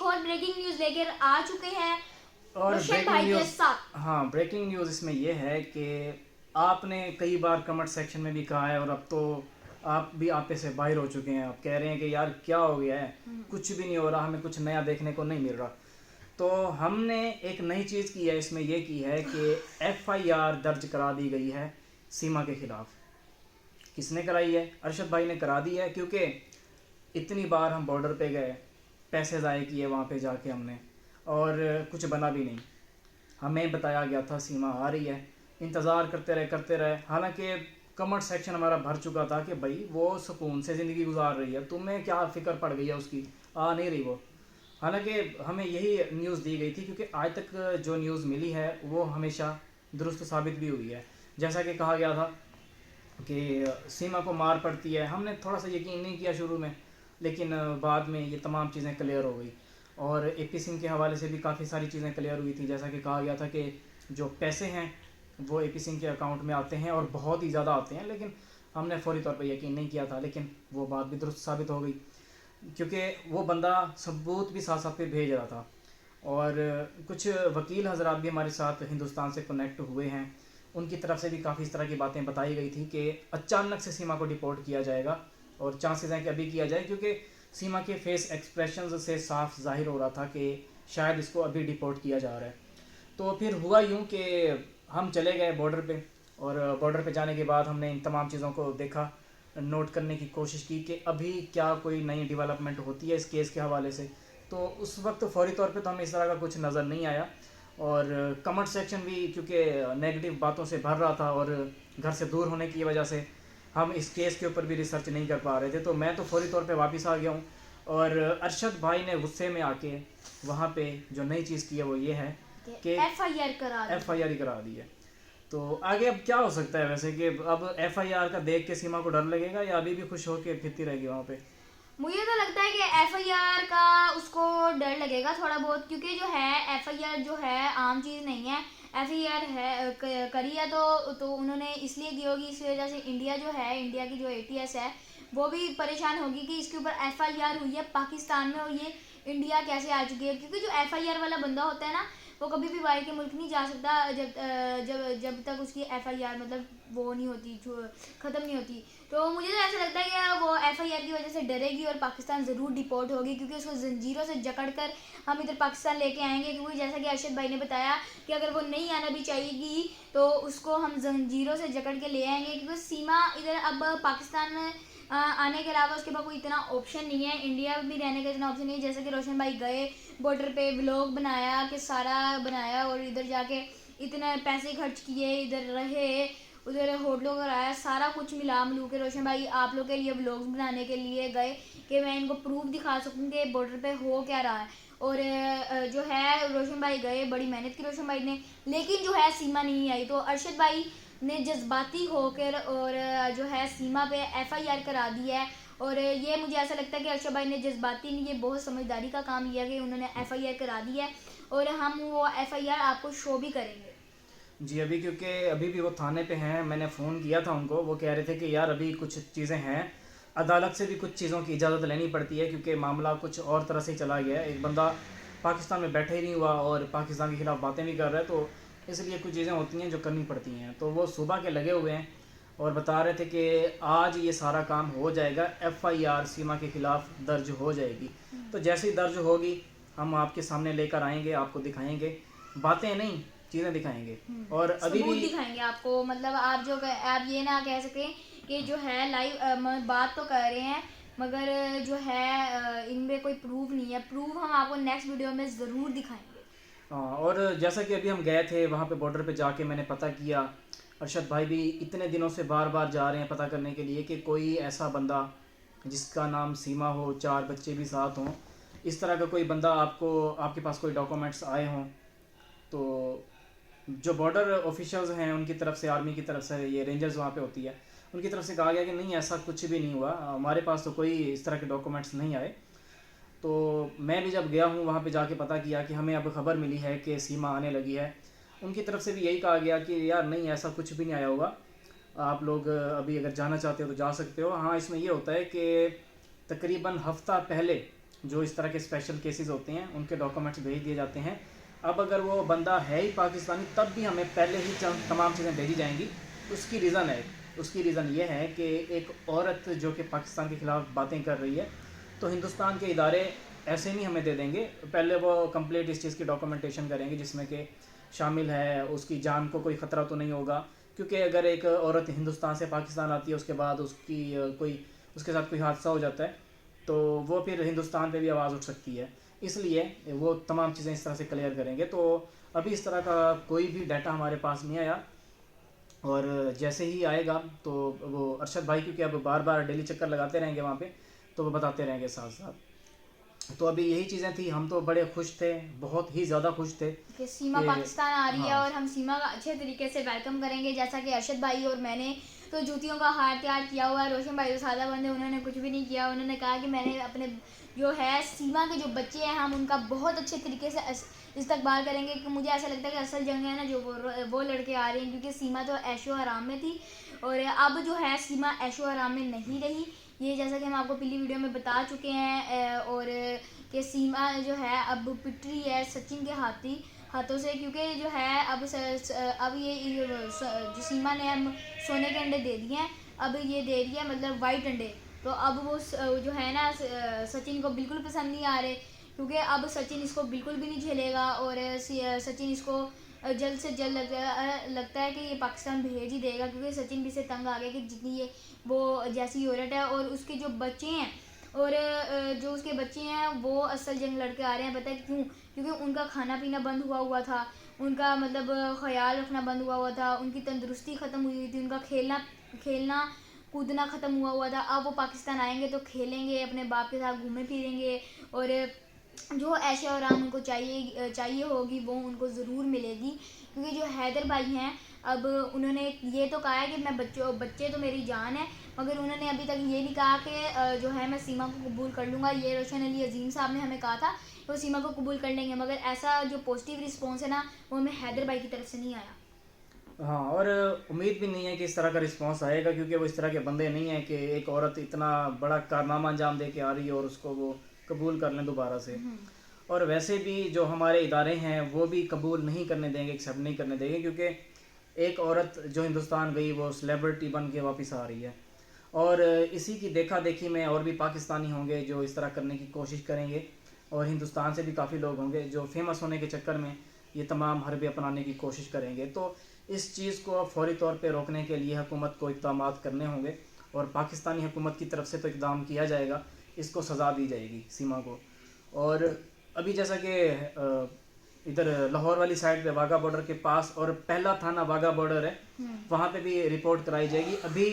और breaking news लेकर आ चुके हैं और रोशन ब्रेकिंग भाई के न्यूज़, साथ। हाँ ब्रेकिंग न्यूज़ इसमें ये है कि आपने कई बार कमेंट सेक्शन में भी कहा है और अब तो आप भी आपे से बाहर हो चुके हैं। आप कह रहे हैं कि यार क्या हो गया है, कुछ भी नहीं हो रहा, हमें कुछ नया देखने को नहीं मिल रहा। तो हमने एक नई चीज़ की है, इसमें यह की है कि एफआईआर दर्ज करा दी गई है सीमा के खिलाफ। किसने कराई है? अरशद भाई ने करा दी है, क्योंकि इतनी बार हम बॉर्डर पे गए, पैसे ज़ाय किए वहाँ पे जाके हमने, और कुछ बना भी नहीं। हमें बताया गया था सीमा आ रही है, इंतज़ार करते रहे। हालांकि कमेंट सेक्शन हमारा भर चुका था कि भाई वो सुकून से ज़िंदगी गुजार रही है, तुम्हें क्या फ़िक्र पड़ गई है उसकी, आ नहीं रही वो। हालांकि हमें यही न्यूज़ दी गई थी, क्योंकि आज तक जो न्यूज़ मिली है वो हमेशा दुरुस्त साबित भी हुई है। जैसा कि कहा गया था कि सीमा को मार पड़ती है, हमने थोड़ा सा यकीन नहीं किया शुरू में, लेकिन बाद में ये तमाम चीज़ें क्लियर हो गई। और एपी सिंह के हवाले से भी काफ़ी सारी चीज़ें क्लियर हुई थी। जैसा कि कहा गया था कि जो पैसे हैं वो एपी सिंह के अकाउंट में आते हैं और बहुत ही ज़्यादा आते हैं, लेकिन हमने फौरी तौर पर यकीन नहीं किया था, लेकिन वो बात भी दुरुस्त साबित हो गई, क्योंकि वो बंदा सबूत भी साथ साथ पे भेज रहा था। और कुछ वकील हजरात भी हमारे साथ हिंदुस्तान से कनेक्ट हुए हैं, उनकी तरफ से भी काफ़ी इस तरह की बातें बताई गई थी कि अचानक से सीमा को डिपोर्ट किया जाएगा, और चांसेस हैं कि अभी किया जाए, क्योंकि सीमा के फेस एक्सप्रेशन से साफ जाहिर हो रहा था कि शायद इसको अभी डिपोर्ट किया जा रहा है। तो फिर हुआ यूँ कि हम चले गए बॉर्डर पे, और बॉर्डर पे जाने के बाद हमने इन तमाम चीज़ों को देखा, नोट करने की कोशिश की कि अभी क्या कोई नई डेवलपमेंट होती है इस केस के हवाले से। तो उस वक्त फौरी तौर पे तो हमें इस तरह का कुछ नज़र नहीं आया, और कमेंट सेक्शन भी क्योंकि नेगेटिव बातों से भर रहा था, और घर से दूर होने की वजह से हम इस केस के ऊपर भी रिसर्च नहीं कर पा रहे थे। तो मैं तो फौरी तौर पे वापस आ गया हूँ, और अरशद भाई ने गुस्से में आके वहाँ पे जो नई चीज़ की है वो ये है कि एफआईआर करा दी। एफआईआर ही करा दी है। तो आगे अब क्या हो सकता है वैसे, कि अब एफआईआर का देख के सीमा को डर लगेगा या अभी भी खुश होकर फिरती रहेगी वहाँ पे? मुझे तो लगता है कि एफआईआर का उसको डर लगेगा थोड़ा बहुत, क्योंकि जो है एफआईआर जो है आम चीज़ नहीं है। एफआईआर है करी है तो उन्होंने इसलिए की होगी, इस वजह से इंडिया जो है, इंडिया की जो एटीएस है वो भी परेशान होगी कि इसके ऊपर एफआईआर हुई है पाकिस्तान में, और ये इंडिया कैसे आ चुकी है। क्योंकि जो एफआईआर वाला बंदा होता है ना, वो कभी भी बाहर के मुल्क नहीं जा सकता जब तक उसकी एफआईआर मतलब वो नहीं होती, ख़त्म नहीं होती। तो मुझे तो ऐसा लगता है कि वो एफआईआर की वजह से डरेगी और पाकिस्तान ज़रूर डिपोर्ट होगी, क्योंकि उसको जंजीरों से जकड़ कर हम इधर पाकिस्तान लेके आएंगे। क्योंकि जैसा कि अरशद भाई ने बताया कि अगर वो नहीं आना भी चाहेगी तो उसको हम जंजीरों से जकड़ के ले आएंगे, क्योंकि सीमा इधर अब पाकिस्तान में आने के अलावा उसके पास कोई इतना ऑप्शन नहीं है, इंडिया में भी रहने का इतना ऑप्शन नहीं है। जैसे कि रोशन भाई गए बॉर्डर पे, व्लॉग बनाया कि सारा बनाया, और इधर जाके इतने पैसे खर्च किए, इधर रहे, उधर होटलों का आया, सारा कुछ मिला मिलू के रोशन भाई आप लोग के लिए व्लॉग्स बनाने के लिए गए कि मैं इनको प्रूफ दिखा सकूं कि बॉर्डर पे हो क्या रहा है। और जो है रोशन भाई गए, बड़ी मेहनत की रोशन भाई ने, लेकिन जो है सीमा नहीं आई। तो अरशद भाई ने जज्बाती होकर और जो है सीमा पे एफआईआर करा दी है। और ये मुझे ऐसा लगता है कि अरशद भाई ने जज्बाती नहीं, ये बहुत समझदारी का काम किया कि उन्होंने एफआईआर करा दी है, और हम वो एफआईआर आपको शो भी करेंगे। जी अभी, क्योंकि अभी भी वो थाने पे हैं, मैंने फ़ोन किया था उनको, वो कह रहे थे कि यार अभी कुछ चीज़ें हैं, अदालत से भी कुछ चीज़ों की इजाज़त लेनी पड़ती है, क्योंकि मामला कुछ और तरह से ही चला गया है। एक बंदा पाकिस्तान में बैठा ही नहीं हुआ और पाकिस्तान के ख़िलाफ़ बातें भी कर रहा है, तो इसलिए कुछ चीज़ें होती हैं जो करनी पड़ती हैं। तो वो सुबह के लगे हुए हैं और बता रहे थे कि आज ये सारा काम हो जाएगा, एफआईआर सीमा के ख़िलाफ़ दर्ज हो जाएगी। तो जैसे ही दर्ज होगी हम आपके सामने लेकर आएंगे, आपको दिखाएंगे, बातें नहीं चीज़ें दिखाएंगे। और अभी सबूत भी दिखाएंगे आपको, मतलब आप जो आप ये ना कह सकें कि जो है लाइव बात तो कर रहे हैं, मगर जो है इनमें कोई प्रूफ नहीं है। प्रूफ हम आपको नेक्स्ट वीडियो में ज़रूर दिखाएंगे। हाँ, और जैसा कि अभी हम गए थे वहाँ पे बॉर्डर पे जाके मैंने पता किया, अरशद भाई भी इतने दिनों से बार बार जा रहे हैं पता करने के लिए कि कोई ऐसा बंदा जिसका नाम सीमा हो, 4 बच्चे भी साथ हों, इस तरह का कोई बंदा आपको, आपके पास कोई डॉक्यूमेंट्स आए हों। तो जो बॉर्डर ऑफिशियल्स हैं उनकी तरफ से, आर्मी की तरफ से, ये रेंजर्स वहाँ पे होती है, उनकी तरफ से कहा गया कि नहीं ऐसा कुछ भी नहीं हुआ, हमारे पास तो कोई इस तरह के डॉक्यूमेंट्स नहीं आए। तो मैं भी जब गया हूँ वहाँ पे जाके पता किया कि हमें अब खबर मिली है कि सीमा आने लगी है, उनकी तरफ से भी यही कहा गया कि यार नहीं ऐसा कुछ भी नहीं आया होगा, आप लोग अभी अगर जाना चाहते हो तो जा सकते हो। हाँ इसमें ये होता है कि तकरीबन हफ्ता पहले जो इस तरह के स्पेशल केसेस होते हैं उनके डॉक्यूमेंट्स भेज दिए जाते हैं। अब अगर वो बंदा है ही पाकिस्तानी तब भी हमें पहले ही तमाम चीज़ें भेजी जाएंगी। उसकी रीज़न ये है कि एक औरत जो कि पाकिस्तान के ख़िलाफ़ बातें कर रही है, तो हिंदुस्तान के इदारे ऐसे नहीं हमें दे देंगे। पहले वो कंप्लीट इस चीज़ की डॉक्यूमेंटेशन करेंगे जिसमें कि शामिल है उसकी जान को कोई ख़तरा तो नहीं होगा, क्योंकि अगर एक औरत हिंदुस्तान से पाकिस्तान आती है उसके बाद उसके साथ कोई हादसा हो जाता है तो वो फिर हिंदुस्तान पे भी आवाज़ उठ सकती है। इसलिए वो तमाम चीज़ें इस तरह से क्लियर करेंगे। तो अभी इस तरह का कोई भी डाटा हमारे पास नहीं आया, और जैसे ही आएगा तो वो अरशद भाई, क्योंकि अब बार बार डेली चक्कर लगाते रहेंगे वहाँ पे, तो वो बताते रहेंगे साथ साथ। तो अभी यही चीज़ें थी। हम तो बड़े खुश थे, बहुत ही ज़्यादा खुश थे कि सीमा पाकिस्तान आ रही है, हाँ। और हम सीमा का अच्छे तरीके से वेलकम करेंगे। जैसा कि अरशद भाई और मैंने तो जूतियों का हार तैयार किया हुआ है। रोशन भाई तो सादा बंदे, उन्होंने कुछ भी नहीं किया। उन्होंने कहा कि मैंने अपने जो है सीमा के जो बच्चे हैं हम उनका बहुत अच्छे तरीके से इस्तकबाल करेंगे। कि मुझे ऐसा लगता है कि असल जंग है ना जो वो लड़के आ रहे हैं, क्योंकि सीमा तो ऐशो आराम में थी और अब जो है सीमा ऐशो आराम में नहीं रही। ये जैसा कि हम आपको पिछली वीडियो में बता चुके हैं, और कि सीमा जो है अब पिट रही है सचिन के हाथों से, क्योंकि जो है अब ये जो सीमा ने अब सोने के अंडे दे दिए हैं, अब ये दे रही है मतलब वाइट अंडे। तो अब वो जो है ना सचिन को बिल्कुल पसंद नहीं आ रहे, क्योंकि अब सचिन इसको बिल्कुल भी नहीं झेलेगा, और सचिन इसको जल्द से जल्द लगता है कि ये पाकिस्तान भेज ही देगा, क्योंकि सचिन भी से तंग आ गया कि जितनी ये वो जैसी औरत है और उसके जो बच्चे हैं, और जो उसके बच्चे हैं वो असल जंग लड़के आ रहे हैं। पता है क्यों? क्योंकि उनका खाना पीना बंद हुआ था, उनका मतलब ख्याल रखना बंद हुआ था, उनकी तंदुरुस्ती ख़त्म हुई थी, उनका खेलना कूदना ख़त्म हुआ था। अब वो पाकिस्तान आएंगे तो खेलेंगे, अपने बाप के साथ घूमे फिरेंगे, और जो ऐशो आराम उनको चाहिए होगी वो उनको ज़रूर मिलेगी। क्योंकि जो हैदर भाई हैं अब उन्होंने ये तो कहा है कि मैं बच्चे तो मेरी जान है, मगर उन्होंने अभी तक ये नहीं कहा कि जो है मैं सीमा को कबूल कर लूँगा। ये रोशन अली अजीम साहब ने हमें कहा था कि वो सीमा को कबूल कर लेंगे, मगर ऐसा जो पॉजिटिव रिस्पॉन्स है ना वो हमें हैदर भाई की तरफ से नहीं आया। हाँ, और उम्मीद भी नहीं है कि इस तरह का रिस्पांस आएगा, क्योंकि वो इस तरह के बंदे नहीं हैं कि एक औरत इतना बड़ा कारनामा अंजाम दे के आ रही है और उसको वो कबूल कर लें दोबारा से। और वैसे भी जो हमारे इदारे हैं वो भी कबूल नहीं करने देंगे, एक्सेप्ट नहीं करने देंगे, क्योंकि एक औरत जो हिंदुस्तान गई वो सेलिब्रिटी बन के वापस आ रही है। और इसी की देखा देखी में और भी पाकिस्तानी होंगे जो इस तरह करने की कोशिश करेंगे, और हिंदुस्तान से भी काफ़ी लोग होंगे जो फेमस होने के चक्कर में ये तमाम हरबे अपनाने की कोशिश करेंगे। तो इस चीज़ को फौरी तौर पे रोकने के लिए हुकूमत को इक़दाम करने होंगे, और पाकिस्तानी हुकूमत की तरफ से तो इक़दाम किया जाएगा, इसको सज़ा दी जाएगी सीमा को। और अभी जैसा कि इधर लाहौर वाली साइड पे वाघा बॉर्डर के पास, और पहला थाना वाघा बॉर्डर है, वहाँ पे भी रिपोर्ट कराई जाएगी। अभी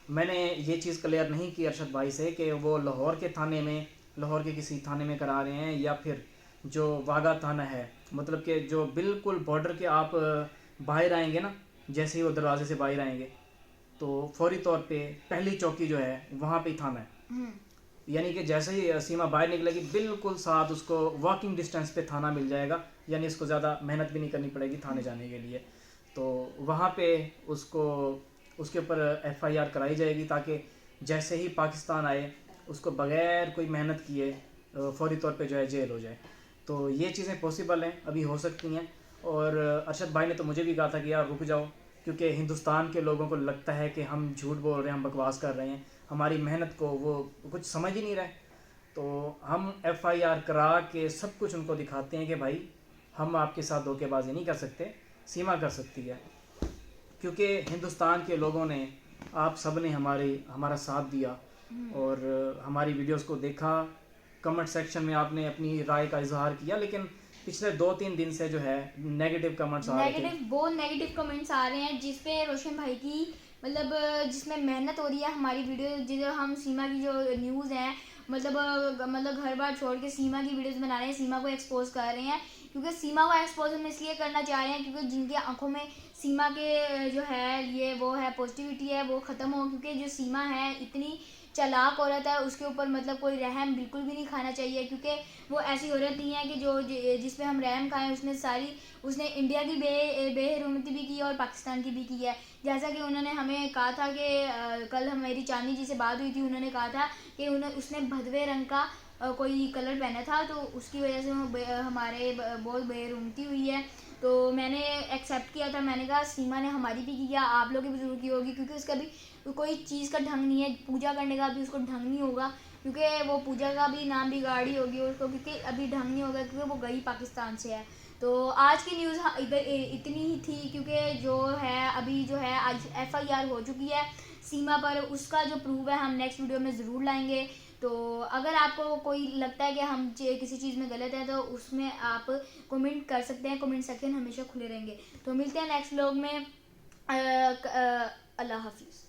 मैंने ये चीज़ क्लियर नहीं की अरशद भाई से कि वो लाहौर के किसी थाने में करा रहे हैं, या फिर जो वाघा थाना है, मतलब कि जो बिल्कुल बॉर्डर के आप बाहर आएंगे ना, जैसे ही वो दरवाजे से बाहर आएंगे तो फौरी तौर पे पहली चौकी जो है वहाँ पे ही थाना है। यानी कि जैसे ही सीमा बाहर निकलेगी बिल्कुल साथ उसको वॉकिंग डिस्टेंस पे थाना मिल जाएगा, यानी इसको ज़्यादा मेहनत भी नहीं करनी पड़ेगी थाने जाने के लिए। तो वहाँ पे उसके ऊपर FIR कराई जाएगी, ताकि जैसे ही पाकिस्तान आए उसको बग़ैर कोई मेहनत किए फौरी तौर पे जो है जेल हो जाए। तो ये चीज़ें पॉसिबल हैं, अभी हो सकती हैं। और अरशद भाई ने तो मुझे भी कहा था कि यार रुक जाओ, क्योंकि हिंदुस्तान के लोगों को लगता है कि हम झूठ बोल रहे हैं, हम बकवास कर रहे हैं, हमारी मेहनत को वो कुछ समझ ही नहीं रहे। तो हम FIR करा के सब कुछ उनको दिखाते हैं कि भाई हम आपके साथ धोखेबाजी नहीं कर सकते, सीमा कर सकती है, क्योंकि हिंदुस्तान के लोगों ने, आप सब ने हमारा साथ दिया और हमारी वीडियोस को देखा। कमेंट सेक्शन में आपने अपनी राय का इजहार किया, लेकिन पिछले 2-3 दिन से जो है नेगेटिव कमेंट्स आ रहे थे। बहुत नेगेटिव कमेंट्स आ रहे हैं, जिस पे रोशन भाई की मतलब जिसमें मेहनत हो रही है हमारी वीडियो, जो हम सीमा की जो न्यूज़ हैं मतलब घर बार छोड़ के सीमा की वीडियोस बना रहे हैं, सीमा को एक्सपोज कर रहे हैं। क्योंकि सीमा को एक्सपोज हम इसलिए करना चाह रहे हैं क्योंकि जिनकी आंखों में सीमा के जो है ये वो है पॉजिटिविटी है वो ख़त्म हो। क्योंकि जो सीमा है इतनी चालाक औरत है, उसके ऊपर मतलब कोई रहम बिल्कुल भी नहीं खाना चाहिए, क्योंकि वो ऐसी औरत नहीं है कि जो जिस पे हम रहम खाएं। उसने इंडिया की बेहरमती भी की और पाकिस्तान की भी की है। जैसा कि उन्होंने हमें कहा था कि कल हमारी चांदी जी से बात हुई थी, उन्होंने कहा था कि उसने भदवे रंग का कोई कलर पहना था, तो उसकी वजह से वो हमारे बहुत बेरुमती हुई है। तो मैंने एक्सेप्ट किया था, मैंने कहा सीमा ने हमारी भी किया, आप लोग की भी ज़रूर की होगी, क्योंकि उसका भी कोई चीज़ का ढंग नहीं है, पूजा करने का भी उसको ढंग नहीं होगा, क्योंकि वो पूजा का भी नाम बिगाड़ी होगी उसको, क्योंकि अभी ढंग नहीं होगा, क्योंकि वो गई पाकिस्तान से है। तो आज की न्यूज़ इधर इतनी ही थी, क्योंकि जो है अभी जो है आज FIR हो चुकी है सीमा पर, उसका जो प्रूफ है हम नेक्स्ट वीडियो में ज़रूर लाएंगे। तो अगर आपको कोई लगता है कि हम किसी चीज़ में गलत है, तो उसमें आप कमेंट कर सकते हैं, कमेंट सेक्शन हमेशा खुले रहेंगे। तो मिलते हैं नेक्स्ट व्लॉग में। अल्लाह हाफिज़।